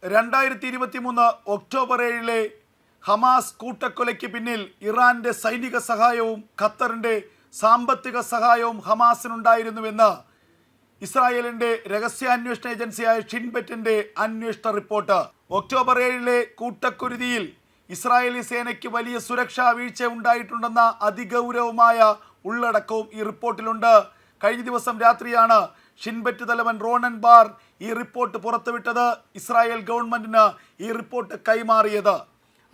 2023 October 7 Hamas കൂട്ടക്കൊലയ്ക്ക് പിന്നിൽ ഇറാന്റെ സൈനിക സഹായവും ഖത്തറിന്റെ സാമ്പത്തിക സഹായവും ഹമാസിനുണ്ടായിരുന്നുവെന്ന് ഇസ്രായേലിന്റെ രഹസ്യാന്വേഷണ ഏജൻസിയായ ഷിൻബെറ്റിന്റെ അന്വേഷണ റിപ്പോർട്ട്. ഒക്ടോബർ 7 കൂട്ടക്കുരുതിയിൽ ഇസ്രായേലി സേനയ്ക്ക് വലിയ സുരക്ഷാ വീഴ്ച ഉണ്ടായിട്ടുണ്ടെന്ന അതിഗൗരവമായ ഉള്ളടക്കവും ഈ റിപ്പോർട്ടിലുണ്ട്. കഴിഞ്ഞ ദിവസം രാത്രിയാണ് ഷിൻബെറ്റ് തലവൻ റോണൻ ബാർ ഈ റിപ്പോർട്ട് പുറത്തുവിട്ടത്. ഇസ്രായേൽ ഗവൺമെന്റിന് ഈ റിപ്പോർട്ട് കൈമാറിയത്.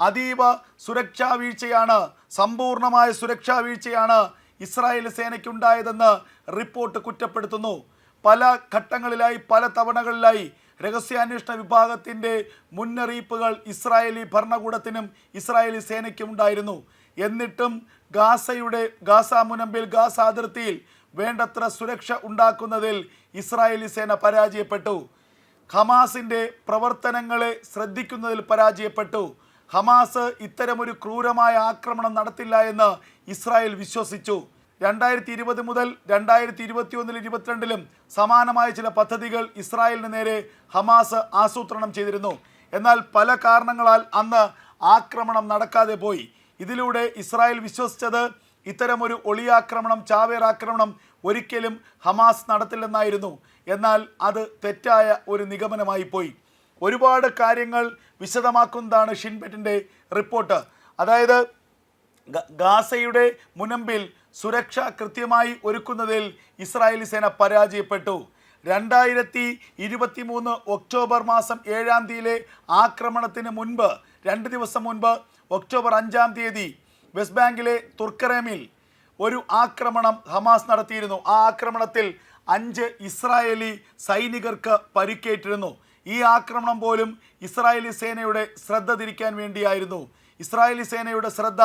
അതീവ സുരക്ഷാ വീഴ്ചയാണ്, സമ്പൂർണമായ സുരക്ഷാ വീഴ്ചയാണ് ഇസ്രായേൽ സേനയ്ക്കുണ്ടായതെന്ന് റിപ്പോർട്ട് കുറ്റപ്പെടുത്തുന്നു. പല ഘട്ടങ്ങളിലായി പല തവണകളിലായി രഹസ്യാന്വേഷണ വിഭാഗത്തിൻ്റെ മുന്നറിയിപ്പുകൾ ഇസ്രായേലി ഭരണകൂടത്തിനും ഇസ്രായേലി സേനയ്ക്കും ഉണ്ടായിരുന്നു. എന്നിട്ടും ഗാസ മുനമ്പിൽ ഗാസ അതിർത്തിയിൽ വേണ്ടത്ര സുരക്ഷ ഉണ്ടാക്കുന്നതിൽ ഇസ്രായേലി സേന പരാജയപ്പെട്ടു. ഹമാസിൻ്റെ പ്രവർത്തനങ്ങളെ ശ്രദ്ധിക്കുന്നതിൽ പരാജയപ്പെട്ടു. ഹമാസ് ഇത്തരമൊരു ക്രൂരമായ ആക്രമണം നടത്തില്ല എന്ന് ഇസ്രായേൽ വിശ്വസിച്ചു. 2020 മുതൽ 2021-22 സമാനമായ ചില പദ്ധതികൾ ഇസ്രായേലിന് നേരെ ഹമാസ് ആസൂത്രണം ചെയ്തിരുന്നു. എന്നാൽ പല കാരണങ്ങളാൽ അന്ന് ആക്രമണം നടക്കാതെ പോയി. ഇതിലൂടെ ഇസ്രായേൽ വിശ്വസിച്ചത് ഇത്തരമൊരു ഒളിയാക്രമണം, ചാവേർ ആക്രമണം ഒരിക്കലും ഹമാസ് നടത്തില്ലെന്നായിരുന്നു. എന്നാൽ അത് തെറ്റായ ഒരു നിഗമനമായി പോയി. ഒരുപാട് കാര്യങ്ങൾ വിശദമാക്കുന്നതാണ് ഷിൻബെറ്റിൻ്റെ റിപ്പോർട്ട്. അതായത് ഗാസയുടെ മുനമ്പിൽ സുരക്ഷ കൃത്യമായി ഒരുക്കുന്നതിൽ ഇസ്രായേലി സേന പരാജയപ്പെട്ടു. 2023 ഒക്ടോബർ 7 ആക്രമണത്തിന് മുൻപ് 2 ദിവസം മുൻപ് ഒക്ടോബർ 5 വെസ്റ്റ് ബാങ്കിലെ തുർക്കറേമിൽ ഒരു ആക്രമണം ഹമാസ് നടത്തിയിരുന്നു. ആ ആക്രമണത്തിൽ 5 ഇസ്രായേലി സൈനികർക്ക് പരിക്കേറ്റിരുന്നു. ഈ ആക്രമണം പോലും ഇസ്രായേലി സേനയുടെ ശ്രദ്ധ തിരിക്കാൻ വേണ്ടിയായിരുന്നു. ഇസ്രായേലി സേനയുടെ ശ്രദ്ധ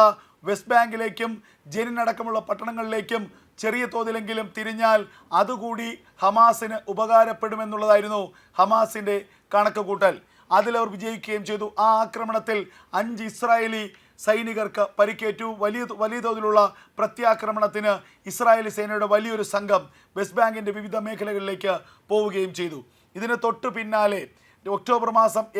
വെസ്റ്റ് ബാങ്കിലേക്കും ജെനിൻ അടക്കമുള്ള പട്ടണങ്ങളിലേക്കും ചെറിയ തോതിലെങ്കിലും തിരിഞ്ഞാൽ അതുകൂടി ഹമാസിന് ഉപകാരപ്പെടുമെന്നുള്ളതായിരുന്നു ഹമാസിൻ്റെ കണക്ക് കൂട്ടൽ. അതിലവർ വിജയിക്കുകയും ചെയ്തു. ആ ആക്രമണത്തിൽ 5 ഇസ്രായേലി സൈനികർക്ക് പരിക്കേറ്റു. വലിയ തോതിലുള്ള പ്രത്യാക്രമണത്തിന് ഇസ്രായേലി സേനയുടെ വലിയൊരു സംഘം വെസ്റ്റ് ബാങ്കിൻ്റെ വിവിധ മേഖലകളിലേക്ക് പോവുകയും ചെയ്തു. ഇതിന് തൊട്ടു പിന്നാലെ ഒക്ടോബർ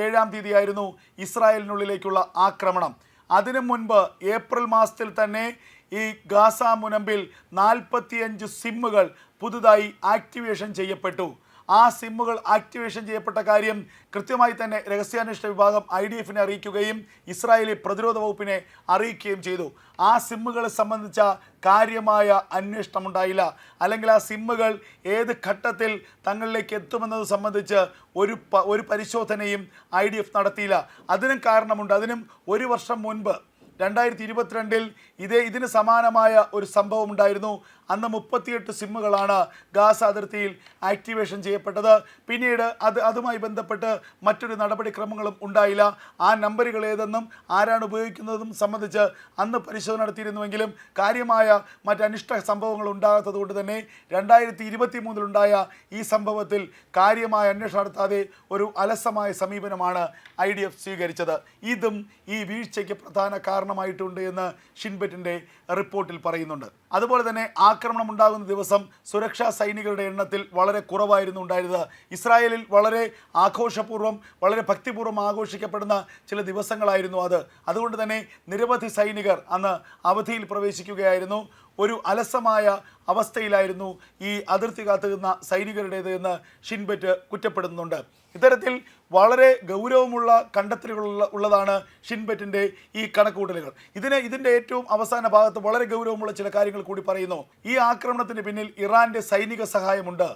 7 ആയിരുന്നു ഇസ്രായേലിനുള്ളിലേക്കുള്ള ആക്രമണം. അതിനു മുൻപ് ഏപ്രിൽ മാസത്തിൽ തന്നെ ഈ ഗാസ മുനമ്പിൽ 45 സിമ്മുകൾ പുതുതായി ആക്ടിവേഷൻ ചെയ്യപ്പെട്ടു. ആ സിമ്മുകൾ ആക്ടിവേഷൻ ചെയ്യപ്പെട്ട കാര്യം കൃത്യമായി തന്നെ രഹസ്യാന്വേഷണ വിഭാഗം IDF അറിയിക്കുകയും ഇസ്രായേലി പ്രതിരോധ വകുപ്പിനെ അറിയിക്കുകയും ചെയ്തു. ആ സിമ്മുകളെ സംബന്ധിച്ച കാര്യമായ അന്വേഷണം ഉണ്ടായില്ല. അല്ലെങ്കിൽ ആ സിമ്മുകൾ ഏത് ഘട്ടത്തിൽ തങ്ങളിലേക്ക് എത്തുമെന്നത് സംബന്ധിച്ച് ഒരു പരിശോധനയും IDF നടത്തിയില്ല. അതിനും കാരണമുണ്ട്. അതിനും 1 വർഷം മുൻപ് 2022 ഇതിന് സമാനമായ ഒരു സംഭവം ഉണ്ടായിരുന്നു. അന്ന് 38 സിമ്മുകളാണ് ഗാസ അതിർത്തിയിൽ ആക്ടിവേഷൻ ചെയ്യപ്പെട്ടത്. പിന്നീട് അതുമായി ബന്ധപ്പെട്ട് മറ്റൊരു നടപടിക്രമങ്ങളും ഉണ്ടായില്ല. ആ നമ്പറുകൾ ഏതെന്നും ആരാണ് ഉപയോഗിക്കുന്നതും സംബന്ധിച്ച് അന്ന് പരിശോധന നടത്തിയിരുന്നുവെങ്കിലും കാര്യമായ മറ്റനിഷ്ട സംഭവങ്ങൾ ഉണ്ടാകാത്തത് കൊണ്ട് തന്നെ 2023 ഈ സംഭവത്തിൽ കാര്യമായ അന്വേഷണം നടത്താതെ ഒരു അലസമായ സമീപനമാണ് IDF സ്വീകരിച്ചത്. ഇതും ഈ വീഴ്ചയ്ക്ക് പ്രധാന കാരണമായിട്ടുണ്ട് എന്ന് ഷിൻബെറ്റിൻ്റെ റിപ്പോർട്ടിൽ പറയുന്നുണ്ട്. അതുപോലെ തന്നെ ആക്രമണം ഉണ്ടാകുന്ന ദിവസം സുരക്ഷാ സൈനികരുടെ എണ്ണത്തിൽ വളരെ കുറവായിരുന്നു ഉണ്ടായിരുന്നത്. ഇസ്രായേലിൽ വളരെ ആഘോഷപൂർവ്വം, വളരെ ഭക്തിപൂർവ്വം ആഘോഷിക്കപ്പെടുന്ന ചില ദിവസങ്ങളായിരുന്നു അത്. അതുകൊണ്ട് തന്നെ നിരവധി സൈനികർ അന്ന് അവധിയിൽ പ്രവേശിക്കുകയായിരുന്നു. ഒരു അലസമായ അവസ്ഥയിലായിരുന്നു ഈ അതിർത്തി കാത്തുനിന്ന സൈനികരുടേത് എന്ന് ഷിൻബെറ്റ് കുറ്റപ്പെടുന്നുണ്ട്. ഇത്തരത്തിൽ വളരെ ഗൗരവമുള്ള കണ്ടെത്തലുകൾ ഉള്ളതാണ് ഷിൻബെറ്റിൻ്റെ ഈ കണക്കുകൂട്ടലുകൾ. ഇതിൻ്റെ ഏറ്റവും അവസാന ഭാഗത്ത് വളരെ ഗൗരവമുള്ള ചില കാര്യങ്ങൾ കൂടി പറയുന്നു. ഈ ആക്രമണത്തിന് പിന്നിൽ ഇറാൻ്റെ സൈനിക സഹായമുണ്ട്,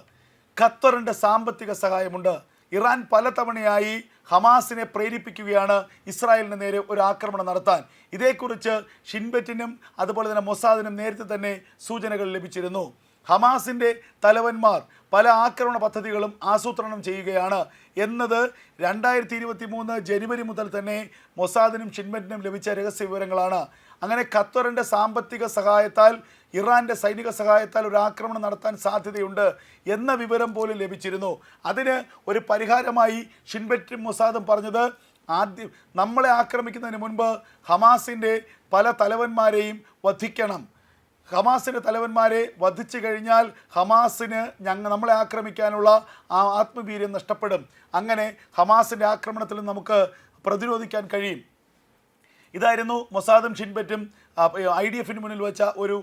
ഖത്തറിൻ്റെ സാമ്പത്തിക സഹായമുണ്ട്. ഇറാൻ പലതവണയായി ഹമാസിനെ പ്രേരിപ്പിക്കുകയാണ് ഇസ്രായേലിന് നേരെ ഒരു ആക്രമണം നടത്താൻ. ഇതേക്കുറിച്ച് ഷിൻബെറ്റിനും അതുപോലെ തന്നെ മൊസാദിനും നേരത്തെ തന്നെ സൂചനകൾ ലഭിച്ചിരുന്നു. ഹമാസിൻ്റെ തലവന്മാർ പല ആക്രമണ പദ്ധതികളും ആസൂത്രണം ചെയ്യുകയാണ് എന്നത് 2023 ജനുവരി മുതൽ തന്നെ മൊസാദിനും ഷിൻബെറ്റിനും ലഭിച്ച രഹസ്യ വിവരങ്ങളാണ്. അങ്ങനെ ഖത്തറിൻ്റെ സാമ്പത്തിക സഹായത്താൽ, ഇറാൻ്റെ സൈനിക സഹായത്താൽ ഒരു ആക്രമണം നടത്താൻ സാധ്യതയുണ്ട് എന്ന വിവരം പോലും ലഭിച്ചിരുന്നു. അതിന് ഒരു പരിഹാരമായി ഷിൻബെറ്റും മൊസാദും പറഞ്ഞത്, ആദ്യം നമ്മളെ ആക്രമിക്കുന്നതിന് മുൻപ് ഹമാസിൻ്റെ പല തലവന്മാരെയും വധിക്കണം, ഹമാസിൻ്റെ തലവന്മാരെ വധിച്ചു കഴിഞ്ഞാൽ ഹമാസിന് നമ്മളെ ആക്രമിക്കാനുള്ള ആ ആത്മവീര്യം നഷ്ടപ്പെടും. അങ്ങനെ ഹമാസിൻ്റെ ആക്രമണത്തിൽ നമുക്ക് പ്രതിരോധിക്കാൻ കഴിയും. ഇതായിരുന്നു മൊസാദും ഷിൻബെറ്റും IDF മുന്നിൽ വെച്ച ഒരു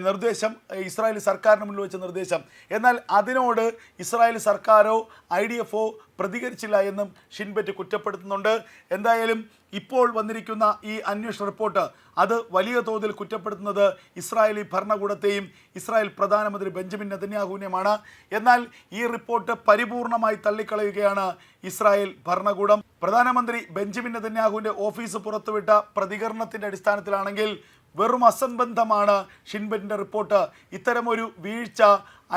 നിർദ്ദേശം, ഇസ്രായേൽ സർക്കാരിന് മുന്നിൽ വെച്ച നിർദ്ദേശം. എന്നാൽ അതിനോട് ഇസ്രായേൽ സർക്കാരോ IDF പ്രതികരിച്ചില്ല എന്നും ഷിൻബെറ്റ് കുറ്റപ്പെടുത്തുന്നുണ്ട്. എന്തായാലും ഇപ്പോൾ വന്നിരിക്കുന്ന ഈ അന്വേഷണ റിപ്പോർട്ട് അത് വലിയ തോതിൽ കുറ്റപ്പെടുത്തുന്നത് ഇസ്രായേലി ഭരണകൂടത്തെയും ഇസ്രായേൽ പ്രധാനമന്ത്രി ബെഞ്ചമിൻ നെതന്യാഹുവിനെയുമാണ്. എന്നാൽ ഈ റിപ്പോർട്ട് പരിപൂർണമായി തള്ളിക്കളയുകയാണ് ഇസ്രായേൽ ഭരണകൂടം. പ്രധാനമന്ത്രി ബെഞ്ചമിൻ നെതന്യാഹുവിൻ്റെ ഓഫീസ് പുറത്തുവിട്ട പ്രതികരണത്തിൻ്റെ അടിസ്ഥാനത്തിലാണെങ്കിൽ വെറും അസംബന്ധമാണ് ഷിൻബെറ്റിൻ്റെ റിപ്പോർട്ട്. ഇത്തരമൊരു വീഴ്ച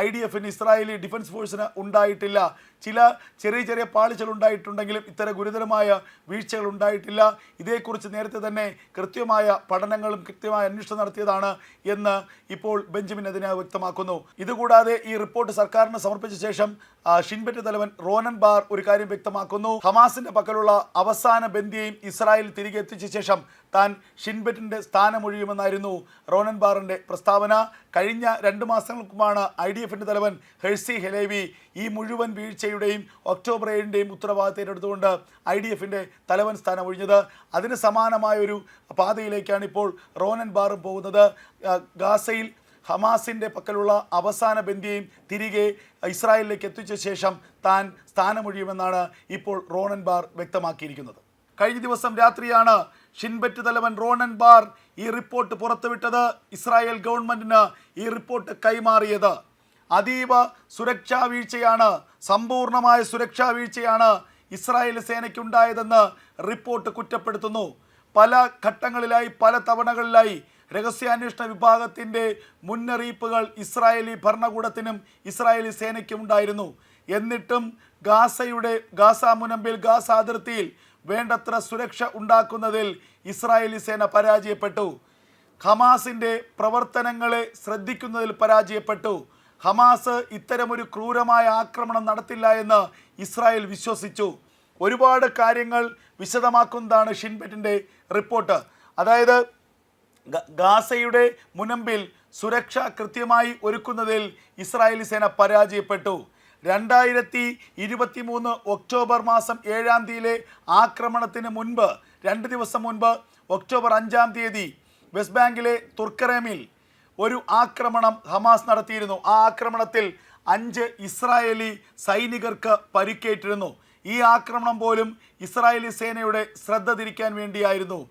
IDF ഇസ്രായേലി ഡിഫൻസ് ഫോഴ്സിന് ഉണ്ടായിട്ടില്ല. ചില ചെറിയ പാളിച്ചകൾ ഉണ്ടായിട്ടുണ്ടെങ്കിലും ഇത്തരം ഗുരുതരമായ വീഴ്ചകൾ ഉണ്ടായിട്ടില്ല. ഇതേക്കുറിച്ച് നേരത്തെ തന്നെ കൃത്യമായ പഠനങ്ങളും കൃത്യമായ അന്വേഷണം നടത്തിയതാണ് എന്ന് ഇപ്പോൾ ബെഞ്ചമിൻ നെതന്യാഹു വ്യക്തമാക്കുന്നു. ഇതുകൂടാതെ ഈ റിപ്പോർട്ട് സർക്കാരിന് സമർപ്പിച്ച ശേഷം ഷിൻബെറ്റ് തലവൻ റോനൻ ബാർ ഒരു കാര്യം വ്യക്തമാക്കുന്നു. ഹമാസിന്റെ പക്കലുള്ള അവസാന ബന്ദിയെയും ഇസ്രായേൽ തിരികെ എത്തിച്ച ശേഷം താൻ ഷിൻബെറ്റിന്റെ സ്ഥാനമൊഴിയുമെന്നായിരുന്നു റോനൻ ബാറിന്റെ പ്രസ്താവന. കഴിഞ്ഞ 2 മാസങ്ങൾക്കുമാണ് IDF തലവൻ ഹെർസി ഹെലേവി ഈ മുഴുവൻ വീഴ്ചയുടെയും ഒക്ടോബർ 7-ന്റെയും ഉത്തരവാദിത്തം ഏറ്റെടുത്തുകൊണ്ട് IDF തലവൻ സ്ഥാനം ഒഴിഞ്ഞത്. അതിന് സമാനമായൊരു പാതയിലേക്കാണ് ഇപ്പോൾ റോനൻ ബാറും പോകുന്നത്. ഗാസയിൽ ഹമാസിൻ്റെ പക്കലുള്ള അവസാന ബന്ദിയെയും തിരികെ ഇസ്രായേലിലേക്ക് എത്തിച്ച ശേഷം താൻ സ്ഥാനമൊഴിയുമെന്നാണ് ഇപ്പോൾ റോനൻ ബാർ വ്യക്തമാക്കിയിരിക്കുന്നത്. കഴിഞ്ഞ ദിവസം രാത്രിയാണ് ഷിൻബെറ്റ് തലവൻ റോനൻ ബാർ ഈ റിപ്പോർട്ട് പുറത്തുവിട്ടത്. ഇസ്രായേൽ ഗവൺമെൻറ്റിന് ഈ റിപ്പോർട്ട് കൈമാറിയത്. അതീവ സുരക്ഷാ വീഴ്ചയാണ്, സമ്പൂർണമായ സുരക്ഷാ വീഴ്ചയാണ് ഇസ്രായേൽ സേനയ്ക്കുണ്ടായതെന്ന് റിപ്പോർട്ട് കുറ്റപ്പെടുത്തുന്നു. പല ഘട്ടങ്ങളിലായി പല തവണകളിലായി രഹസ്യാന്വേഷണ വിഭാഗത്തിൻ്റെ മുന്നറിയിപ്പുകൾ ഇസ്രായേലി ഭരണകൂടത്തിനും ഇസ്രായേലി സേനയ്ക്കും ഉണ്ടായിരുന്നു. എന്നിട്ടും ഗാസ മുനമ്പിൽ ഗാസ അതിർത്തിയിൽ വേണ്ടത്ര സുരക്ഷ ഉണ്ടാക്കുന്നതിൽ ഇസ്രായേലി സേന പരാജയപ്പെട്ടു. ഹമാസിൻ്റെ പ്രവർത്തനങ്ങളെ ശ്രദ്ധിക്കുന്നതിൽ പരാജയപ്പെട്ടു. ഹമാസ് ഇത്തരമൊരു ക്രൂരമായ ആക്രമണം നടത്തില്ല എന്ന് ഇസ്രായേൽ വിശ്വസിച്ചു. ഒരുപാട് കാര്യങ്ങൾ വിശദമാക്കുന്നതാണ് ഷിൻബെറ്റിൻ്റെ റിപ്പോർട്ട്. അതായത് ഗാസയുടെ മുനമ്പിൽ സുരക്ഷ കൃത്യമായി ഒരുക്കുന്നതിൽ ഇസ്രായേലി സേന പരാജയപ്പെട്ടു. 2023 ഒക്ടോബർ 7 ആക്രമണത്തിന് മുൻപ് 2 ദിവസം മുൻപ് ഒക്ടോബർ 5 വെസ്റ്റ് ബാങ്കിലെ തുർക്കറേമിൽ ഒരു ആക്രമണം ഹമാസ് നടത്തിയിരുന്നു. ആ ആക്രമണത്തിൽ 5 ഇസ്രായേലി സൈനികർക്ക് പരിക്കേറ്റിരുന്നു. ഈ ആക്രമണം പോലും ഇസ്രായേലി സേനയുടെ ശ്രദ്ധ തിരിക്കാൻ വേണ്ടിയായിരുന്നു.